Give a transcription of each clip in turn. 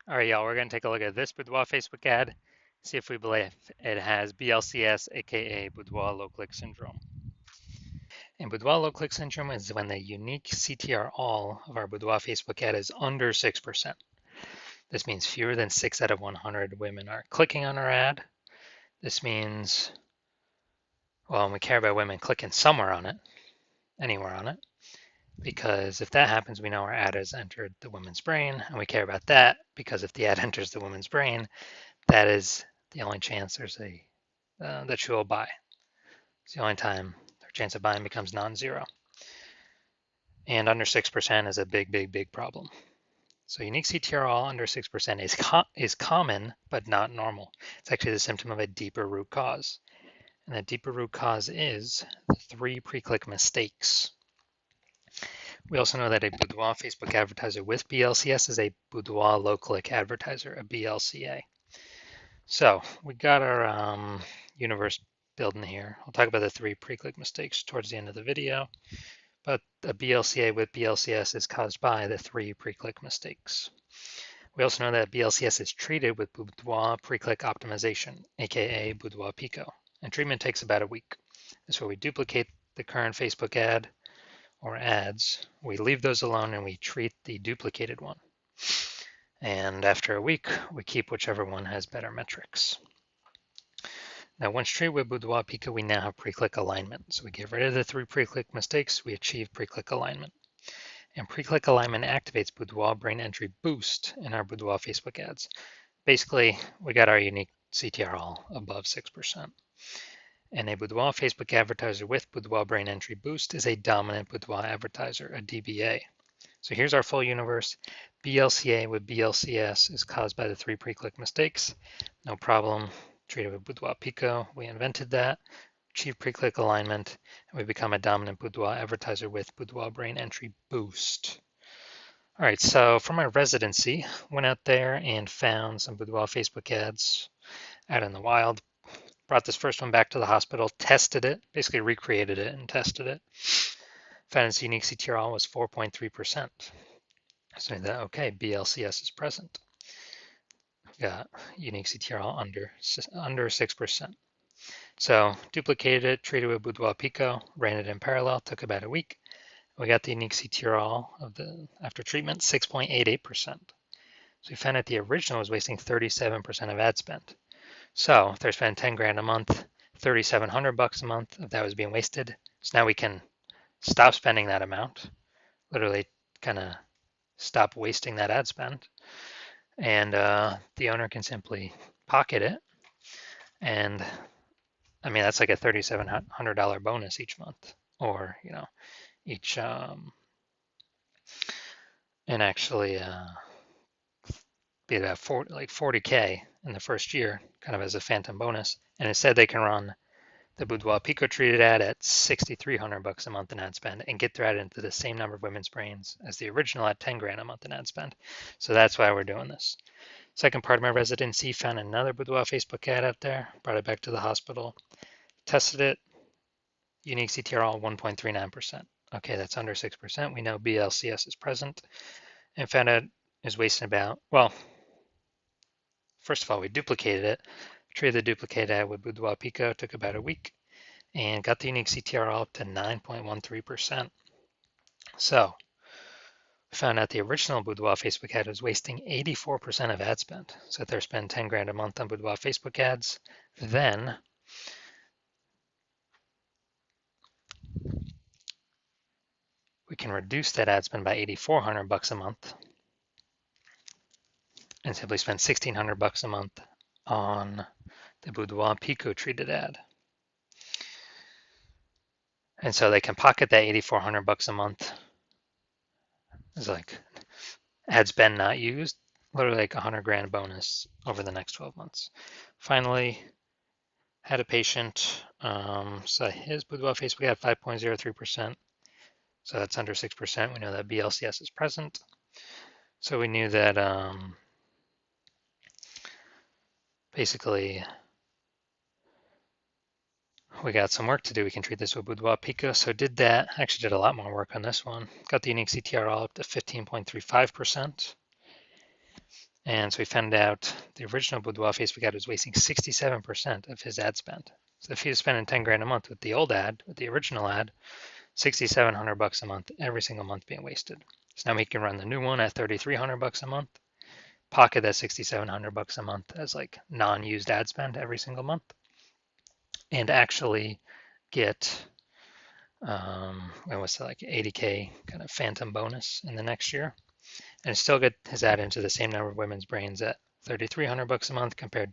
All right, y'all, we're going to take a look at this Boudoir Facebook ad, see if we believe it has BLCS, aka Boudoir low click syndrome. And Boudoir low click syndrome is when the unique CTR all of our Boudoir Facebook ad is under 6%. This means fewer than 6 out of 100 women are clicking on our ad. This means, well, we care about women clicking somewhere on it, anywhere on it, because if that happens, we know our ad has entered the woman's brain, and we care about that because if the ad enters the woman's brain, that is the only chance there's that she will buy. It's the only time her chance of buying becomes non-zero. And under 6% is a big, big, big problem. So unique CTR all under 6% is common, but not normal. It's actually the symptom of a deeper root cause. And that deeper root cause is the 3 pre-click mistakes. We also know that a Boudoir Facebook advertiser with BLCS is a Boudoir low-click advertiser, a BLCA. So we got our universe building here. I'll talk about the 3 pre-click mistakes towards the end of the video, but a BLCA with BLCS is caused by the 3 pre-click mistakes. We also know that BLCS is treated with Boudoir pre-click optimization, aka Boudoir Pico, and treatment takes about a week. That's where we duplicate the current Facebook ad or ads, we leave those alone and we treat the duplicated one. And after a week, we keep whichever one has better metrics. Now, once treated with Boudoir Pico, we now have pre-click alignment. So we get rid of the 3 pre-click mistakes, we achieve pre-click alignment. And pre-click alignment activates Boudoir brain entry boost in our Boudoir Facebook ads. Basically, we got our unique CTR all above 6%. And a Boudoir Facebook advertiser with Boudoir brain entry boost is a dominant Boudoir advertiser, a DBA. So here's our full universe. BLCA with BLCS is caused by the 3 pre-click mistakes. No problem. Treated with Boudoir Pico. We invented that. Achieve pre-click alignment. And we become a dominant Boudoir advertiser with Boudoir brain entry boost. All right, so for my residency, went out there and found some Boudoir Facebook ads out in the wild. Brought this first one back to the hospital, tested it, basically recreated it and tested it. Found its unique CTR was 4.3%. So that, okay, BLCS is present. Got unique CTR under 6%. So duplicated it, treated with Boudoir Pico, ran it in parallel, took about a week. We got the unique CTR of the after treatment, 6.88%. So we found that the original was wasting 37% of ad spend. So if they're spending 10 grand a month, 3,700 bucks a month of that was being wasted. So now we can stop spending that amount, literally kind of stop wasting that ad spend, and the owner can simply pocket it. And I mean, that's like a $3,700 bonus each month, or each and actually be about 40K in the first year, kind of as a phantom bonus. And instead, they can run the Boudoir Pico treated ad at 6,300 bucks a month in ad spend and get their ad into the same number of women's brains as the original at 10 grand a month in ad spend. So that's why we're doing this. Second part of my residency, found another Boudoir Facebook ad out there, brought it back to the hospital, tested it, unique CTR all 1.39%. Okay, that's under 6%. We know BLCS is present, and found out is wasting about, well, first of all, we duplicated it, treated the duplicated ad with Boudoir Pico, took about a week, and got the unique CTR all up to 9.13%. So we found out the original Boudoir Facebook ad was wasting 84% of ad spend. So if they're spending 10 grand a month on Boudoir Facebook ads, then we can reduce that ad spend by 8,400 bucks a month and simply spend 1,600 bucks a month on the Boudoir Pico treated ad. And so they can pocket that 8,400 bucks a month. It's like ad spend not used, literally like 100 grand bonus over the next 12 months. Finally, had a patient, so his Boudoir Facebook had 5.03%. So that's under 6%. We know that BLCS is present. So we knew that basically we got some work to do. We can treat this with Boudoir Pico. So did that. Actually did a lot more work on this one. Got the unique CTR all up to 15.35%. And so we found out the original Boudoir Facebook ad was wasting 67% of his ad spend. So if he was spending 10 grand a month with the old ad, with the original ad, 6,700 bucks a month, every single month being wasted. So now he can run the new one at 3,300 bucks a month, pocket that 6,700 bucks a month as like non-used ad spend every single month, and actually get what's that, like 80K kind of phantom bonus in the next year, and still get his ad into the same number of women's brains at 3,300 bucks a month compared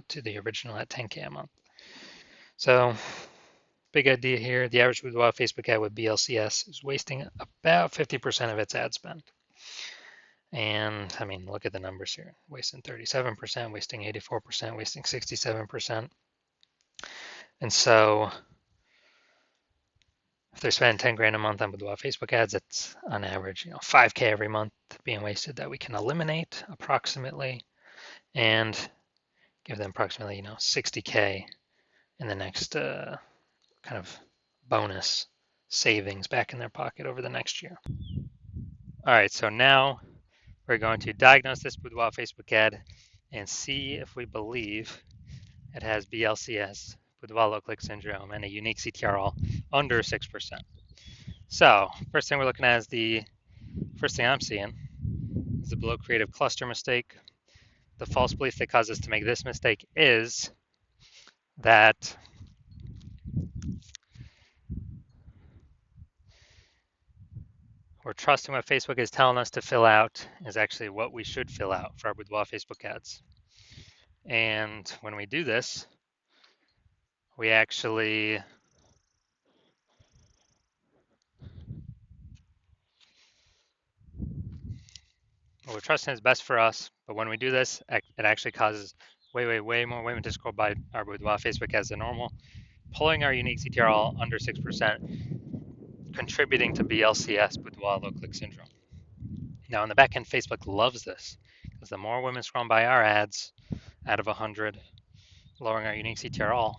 to the original at 10K a month. So big idea here. The average Boudoir Facebook ad with BLCS is wasting about 50% of its ad spend. And I mean, look at the numbers here. Wasting 37%, wasting 84%, wasting 67%. And so if they're spending 10 grand a month on Boudoir Facebook ads, it's on average, 5K every month being wasted that we can eliminate approximately and give them approximately, 60K in the next kind of bonus savings back in their pocket over the next year. All right, so now we're going to diagnose this Boudoir Facebook ad and see if we believe it has BLCS, Boudoir low click syndrome, and a unique CTRL under 6%. So first thing we're looking at is the first thing I'm seeing is the below creative cluster mistake. The false belief that caused us to make this mistake is that we're trusting what Facebook is telling us to fill out is actually what we should fill out for our Boudoir Facebook ads. And when we do this, we actually we're trusting is best for us, but when we do this, it actually causes way more women to scroll by our Boudoir Facebook ads than normal, pulling our unique CTRL under 6%, contributing to BLCS, Boudoir low click syndrome. Now, in the back end, Facebook loves this because the more women scroll by our ads out of 100, lowering our unique CTRL,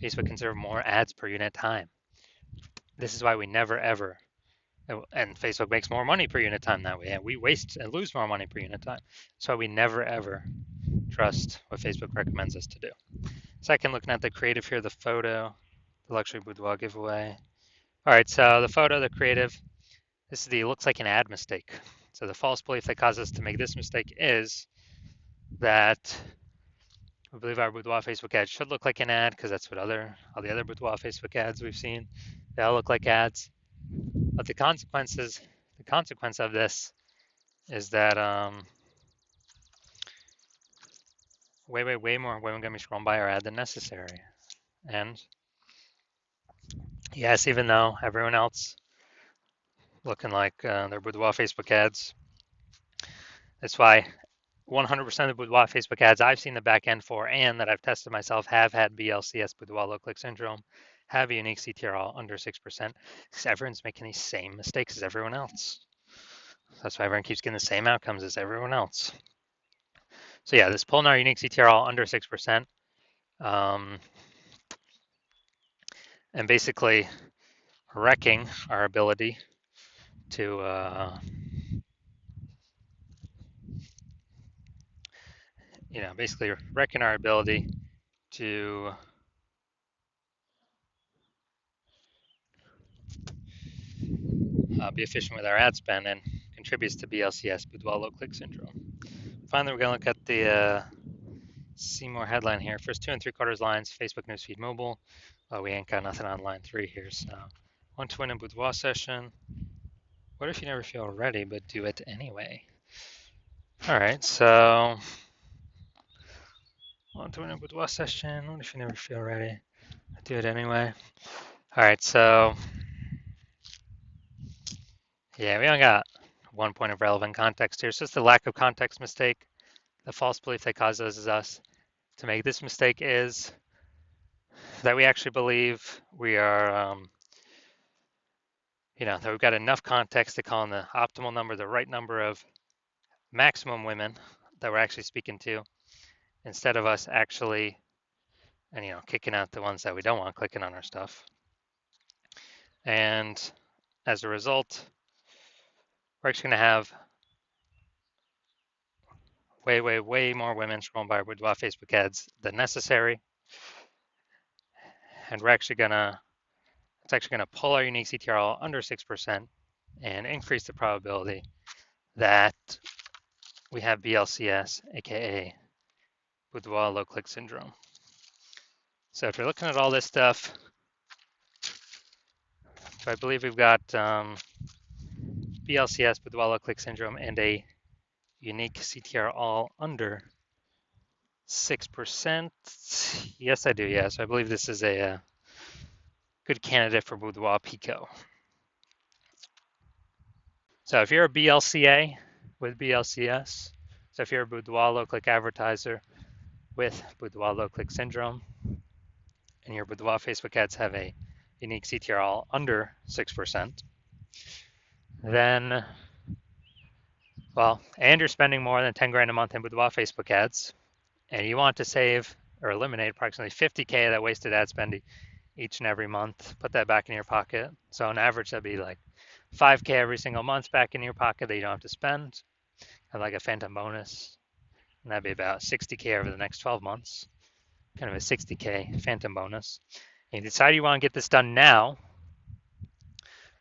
Facebook can serve more ads per unit time. This is why we never ever, and Facebook makes more money per unit time that way, and we waste and lose more money per unit time. That's why we never ever trust what Facebook recommends us to do. Second, looking at the creative here, the photo, the luxury boudoir giveaway. All right, so the photo, the creative, this is the looks like an ad mistake. So the false belief that caused us to make this mistake is that we believe our boudoir Facebook ad should look like an ad because that's what all the other boudoir Facebook ads we've seen, they all look like ads. But the consequence of this is that way more women gonna be scrolling by our ad than necessary. And yes, even though everyone else looking like their boudoir Facebook ads, that's why 100% of the boudoir Facebook ads I've seen the back end for and that I've tested myself have had BLCS, boudoir low click syndrome, have a unique CTRL under 6%, because everyone's making these same mistakes as everyone else. That's why everyone keeps getting the same outcomes as everyone else. So yeah, this pulling our unique CTRL under 6%, and basically wrecking our ability to basically wrecking our ability to be efficient with our ad spend and contributes to BLCS, boudoir low click syndrome. Finally, we're going to look at the see more headline here. First 2 3/4 lines, Facebook newsfeed mobile. We ain't got nothing on line 3 here, so want to win a boudoir session. What if you never feel ready but do it anyway? All right, so want to win a boudoir session. What if you never feel ready? Do it anyway. All right, so yeah, we only got 1 point of relevant context here. So it's the lack of context mistake. The false belief that causes us to make this mistake is that we actually believe we are, that we've got enough context to call in the optimal number, the right number of maximum women that we're actually speaking to, instead of us actually, and kicking out the ones that we don't want clicking on our stuff. And as a result, we're actually going to have way more women scrolling by our boudoir Facebook ads than necessary. And it's actually gonna pull our unique CTRL under 6% and increase the probability that we have BLCS, aka boudoir low click syndrome. So if you're looking at all this stuff, so I believe we've got BLCS, boudoir low click syndrome, and a unique CTR all under 6%. Yes, I do. Yeah, so I believe this is a good candidate for boudoir Pico. So if you're a BLCA with BLCS, so if you're a boudoir low click advertiser with boudoir low click syndrome, and your boudoir Facebook ads have a unique CTR all under 6%, then, well, and you're spending more than 10 grand a month in boudoir Facebook ads, and you want to save or eliminate approximately 50K of that wasted ad spend each and every month, put that back in your pocket. So on average, that'd be like 5K every single month back in your pocket that you don't have to spend, kind of like a phantom bonus. And that'd be about 60K over the next 12 months, kind of a 60K phantom bonus. And you decide you want to get this done now.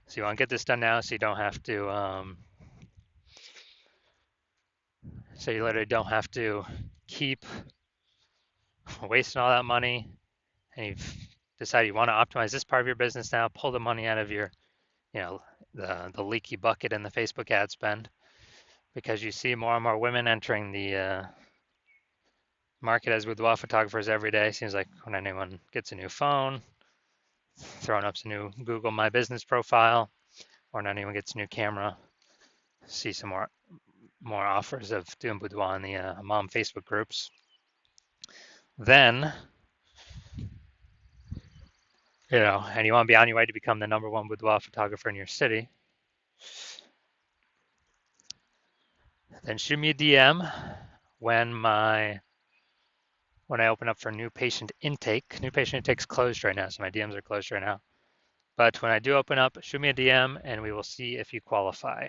So you want to get this done now so you don't have to, so you literally don't have to keep wasting all that money, and you've decided you want to optimize this part of your business now, pull the money out of your, the leaky bucket in the Facebook ad spend, because you see more and more women entering the market as boudoir photographers every day. Seems like when anyone gets a new phone, throwing up some new Google My Business profile, or when anyone gets a new camera, see some more offers of doing boudoir in the mom Facebook groups. Then, and you want to be on your way to become the #1 boudoir photographer in your city, then shoot me a DM when I open up for new patient intake. New patient intake's closed right now, so my DMs are closed right now. But when I do open up, shoot me a DM and we will see if you qualify.